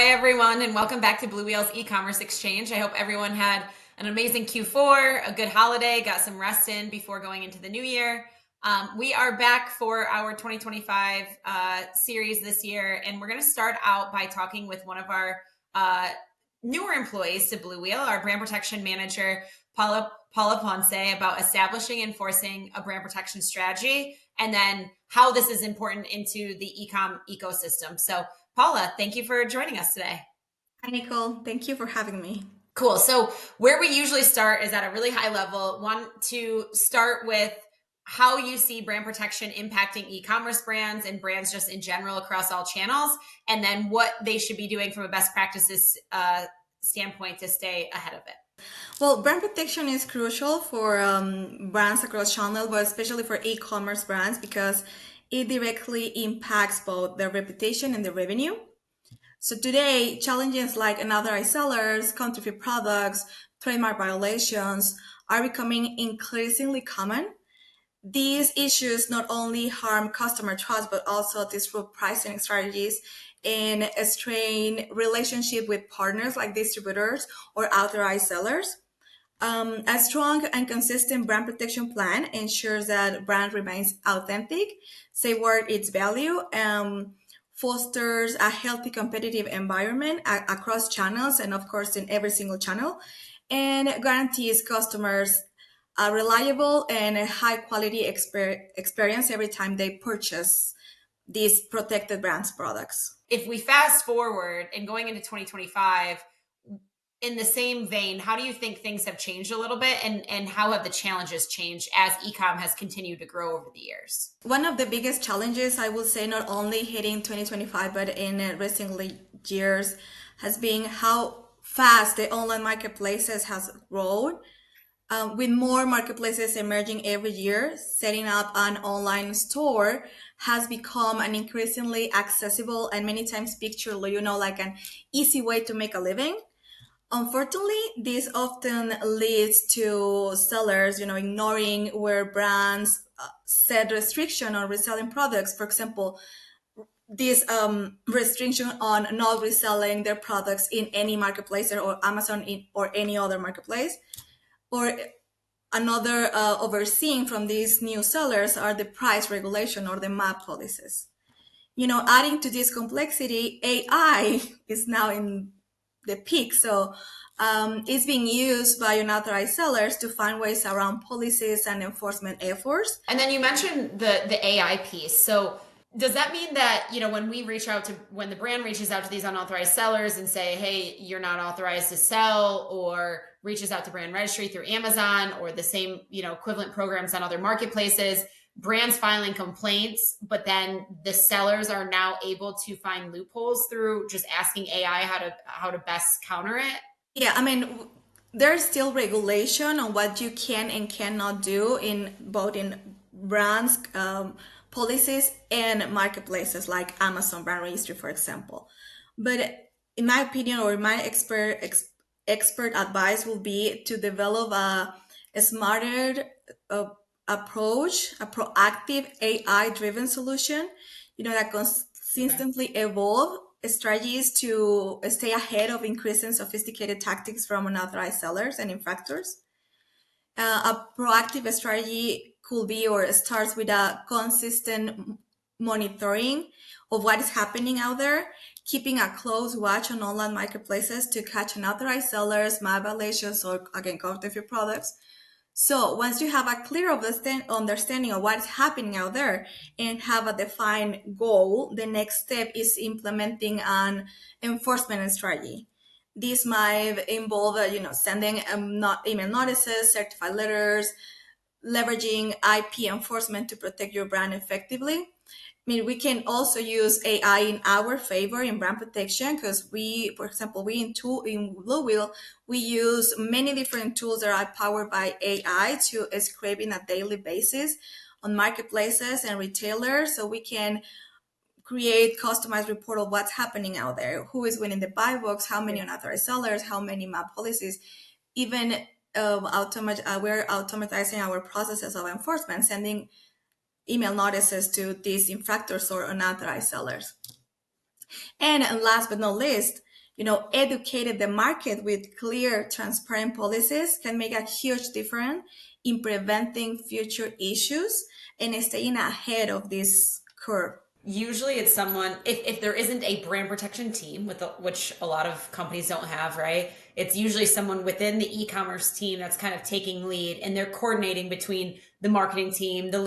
Hi, everyone, and welcome back to Blue Wheel's e-commerce exchange. I hope everyone had an amazing Q4, a good holiday, got some rest in before going into the new year. We are back for our 2025 series this year, and we're going to start out by talking with one of our newer employees to Blue Wheel, our brand protection manager, Paula Ponce, about establishing and enforcing a brand protection strategy, and then how this is important into the e-com ecosystem. So Paula, thank you for joining us today. Hi, Nicole. Thank you for having me. Cool. So, where we usually start is at a really high level. Want to start with how you see brand protection impacting e commerce brands and brands just in general across all channels, and then what they should be doing from a best practices standpoint to stay ahead of it. Well, brand protection is crucial for brands across channels, but especially for e-commerce brands because it directly impacts both their reputation and their revenue. So today, challenges like unauthorized sellers, counterfeit products, trademark violations are becoming increasingly common. These issues not only harm customer trust, but also disrupt pricing strategies and strain relationship with partners like distributors or authorized sellers. A strong and consistent brand protection plan ensures that brand remains authentic, safeguard its value, fosters a healthy competitive environment across channels and of course in every single channel, and guarantees customers a reliable and a high quality experience every time they purchase these protected brands products. If we fast forward and going into 2025, in the same vein, how do you think things have changed a little bit, and how have the challenges changed as ecom has continued to grow over the years? One of the biggest challenges, I would say, not only hitting 2025, but in recent years, has been how fast the online marketplaces has grown. With more marketplaces emerging every year, setting up an online store has become an increasingly accessible and many times picture, like an easy way to make a living. Unfortunately, this often leads to sellers, ignoring where brands set restriction on reselling products. For example, this restriction on not reselling their products in any marketplace or Amazon or any other marketplace. Or another overseeing from these new sellers are the price regulation or the MAP policies. Adding to this complexity, AI is now in the peak. So it's being used by unauthorized sellers to find ways around policies and enforcement efforts. And then you mentioned the AI piece. So does that mean that, when the brand reaches out to these unauthorized sellers and say, hey, you're not authorized to sell, or reaches out to brand registry through Amazon or the same, equivalent programs on other marketplaces, brands filing complaints, but then the sellers are now able to find loopholes through just asking AI how to best counter it? Yeah, I mean, there's still regulation on what you can and cannot do in both in brands, policies, and marketplaces like Amazon Brand Registry, for example. But in my opinion, or my expert advice will be to develop a smarter uh, approach, a proactive AI-driven solution, that Okay. consistently evolve strategies to stay ahead of increasing sophisticated tactics from unauthorized sellers and infractors. A proactive strategy could be or starts with a consistent monitoring of what is happening out there, keeping a close watch on online marketplaces to catch unauthorized sellers, MAP violations, or again, counterfeit products. So once you have a clear understanding of what is happening out there and have a defined goal, the next step is implementing an enforcement strategy. This might involve, sending not email notices, certified letters, leveraging IP enforcement to protect your brand effectively. I mean, we can also use AI in our favor in brand protection because for example, in Blue Wheel, we use many different tools that are powered by AI to scrape in a daily basis on marketplaces and retailers, so we can create customized report of what's happening out there, who is winning the buy box, how many unauthorized sellers, how many MAP policies, even we're automatizing our processes of enforcement, sending email notices to these infractors or unauthorized sellers. And last but not least, educated the market with clear, transparent policies can make a huge difference in preventing future issues and staying ahead of this curve. Usually it's someone, if there isn't a brand protection team which a lot of companies don't have, right? It's usually someone within the e-commerce team that's kind of taking lead, and they're coordinating between the marketing team, the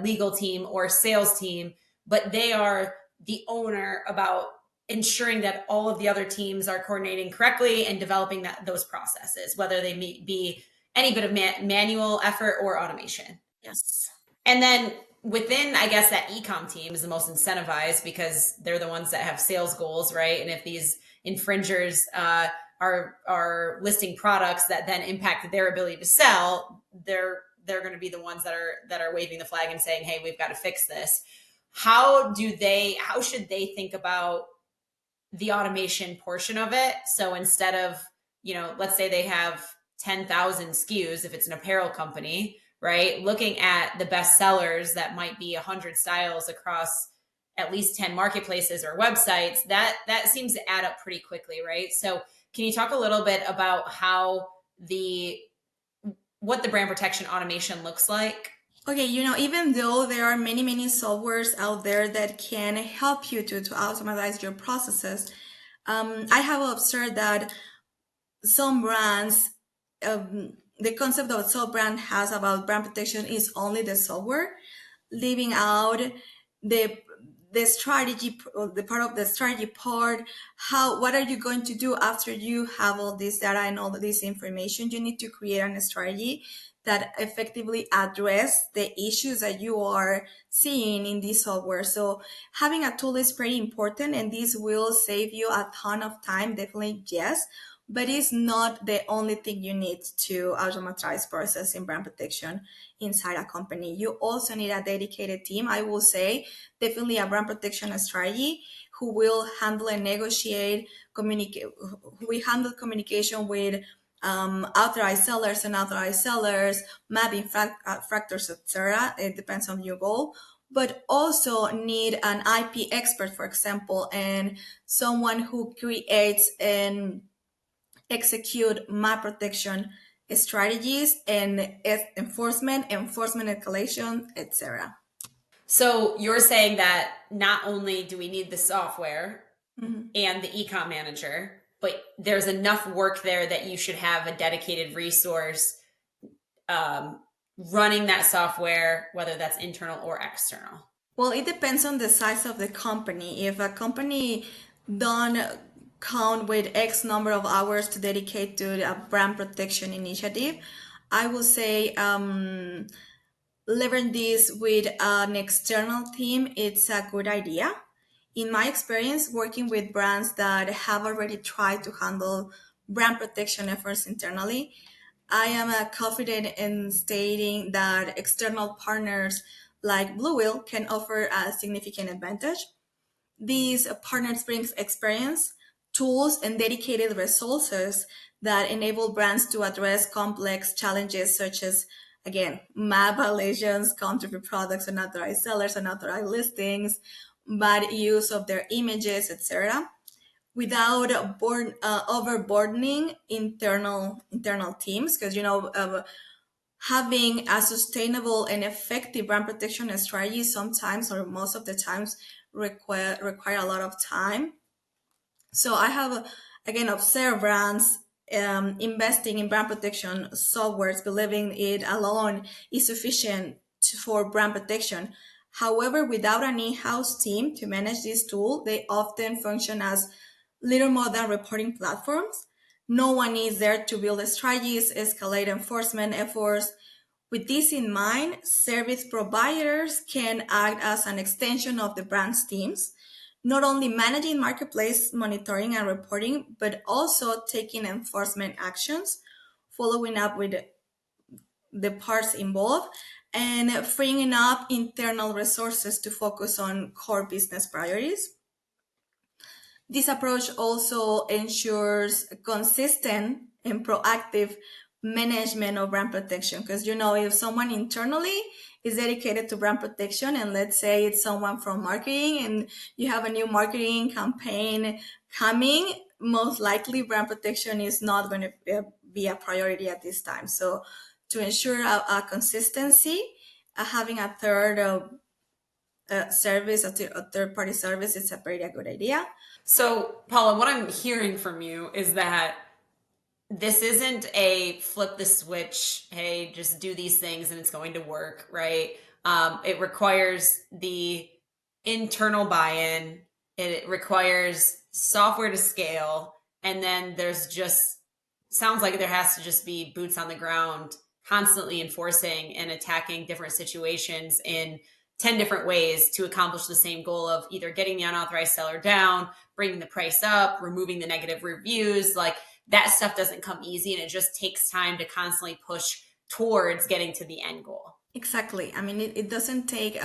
legal team, or sales team, but they are the owner about ensuring that all of the other teams are coordinating correctly and developing those processes, whether they be any bit of manual effort or automation. Yes. And then within, I guess, that ecom team is the most incentivized because they're the ones that have sales goals, right? And if these infringers are listing products that then impact their ability to sell, they're going to be the ones that are waving the flag and saying, "Hey, we've got to fix this." How should they think about the automation portion of it? So instead of, let's say they have 10,000 SKUs, if it's an apparel company, right? Looking at the best sellers that might be 100 styles across at least 10 marketplaces or websites, that seems to add up pretty quickly, right? So can you talk a little bit about what the brand protection automation looks like? Okay, even though there are many, many softwares out there that can help you to automatize your processes, I have observed that some brands, the concept of some brand has about brand protection is only the software, leaving out the strategy, the part of the strategy part. What are you going to do after you have all this data and all this information? You need to create a strategy that effectively address the issues that you are seeing in this software. So having a tool is pretty important, and this will save you a ton of time, definitely, yes, but it's not the only thing you need to automatize process in brand protection inside a company. You also need a dedicated team. I will say definitely a brand protection strategy who will handle and negotiate, communicate, who will handle communication with authorized sellers and unauthorized sellers, mapping factors, etc. It depends on your goal. But also need an IP expert, for example, and someone who creates and execute map protection strategies and enforcement escalation, etc. So you're saying that not only do we need the software Mhm. and the ecom manager, but there's enough work there that you should have a dedicated resource um, running that software, whether that's internal or external. Well, it depends on the size of the company. If a company don't count with X number of hours to dedicate to a brand protection initiative, I will say leverage this with an external team. It's a good idea. In my experience, working with brands that have already tried to handle brand protection efforts internally, I am confident in stating that external partners like Blue Whale can offer a significant advantage. These partners brings experience, tools, and dedicated resources that enable brands to address complex challenges such as, again, map violations, counterfeit products, unauthorized sellers, unauthorized listings, bad use of their images, etc., without overburdening internal teams. Because having a sustainable and effective brand protection strategy sometimes or most of the times require a lot of time. So I have again observed brands investing in brand protection softwares, believing it alone is sufficient for brand protection. However, without an in-house team to manage this tool, they often function as little more than reporting platforms. No one is there to build strategies, escalate enforcement efforts. With this in mind, service providers can act as an extension of the brand's teams, not only managing marketplace monitoring and reporting, but also taking enforcement actions, following up with the parts involved, and freeing up internal resources to focus on core business priorities. This approach also ensures consistent and proactive management of brand protection. Because, if someone internally is dedicated to brand protection, and let's say it's someone from marketing, and you have a new marketing campaign coming, most likely brand protection is not going to be a priority at this time. So to ensure a consistency, having a service, a third party service, is a very good idea. So, Paula, what I'm hearing from you is that this isn't a flip the switch, hey, just do these things and it's going to work, right? It requires the internal buy-in, it requires software to scale, and then there's just sounds like there has to just be boots on the ground, constantly enforcing and attacking different situations in 10 different ways to accomplish the same goal of either getting the unauthorized seller down, bringing the price up, removing the negative reviews. Like, that stuff doesn't come easy, and it just takes time to constantly push towards getting to the end goal. Exactly. I mean, it doesn't take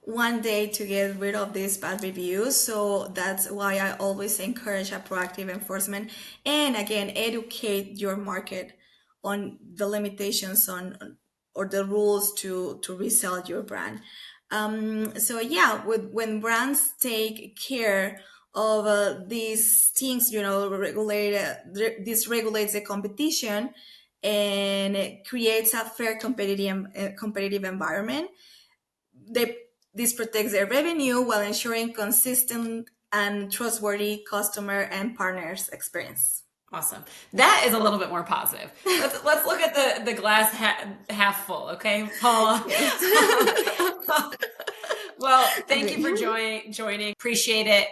one day to get rid of these bad reviews. So that's why I always encourage a proactive enforcement, and again, educate your market on the limitations on or the rules to resell your brand. So yeah, when brands take care of these things, this regulates the competition, and it creates a fair competitive environment. They, this protects their revenue while ensuring consistent and trustworthy customer and partners experience. Awesome. That is a little bit more positive. Let's look at the glass half full, okay, Paula? Yes. Well, thank you for Agree. joining. Appreciate it.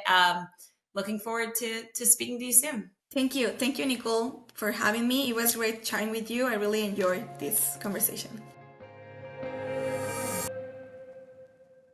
Looking forward to speaking to you soon. Thank you, Nicole, for having me. It was great chatting with you. I really enjoyed this conversation.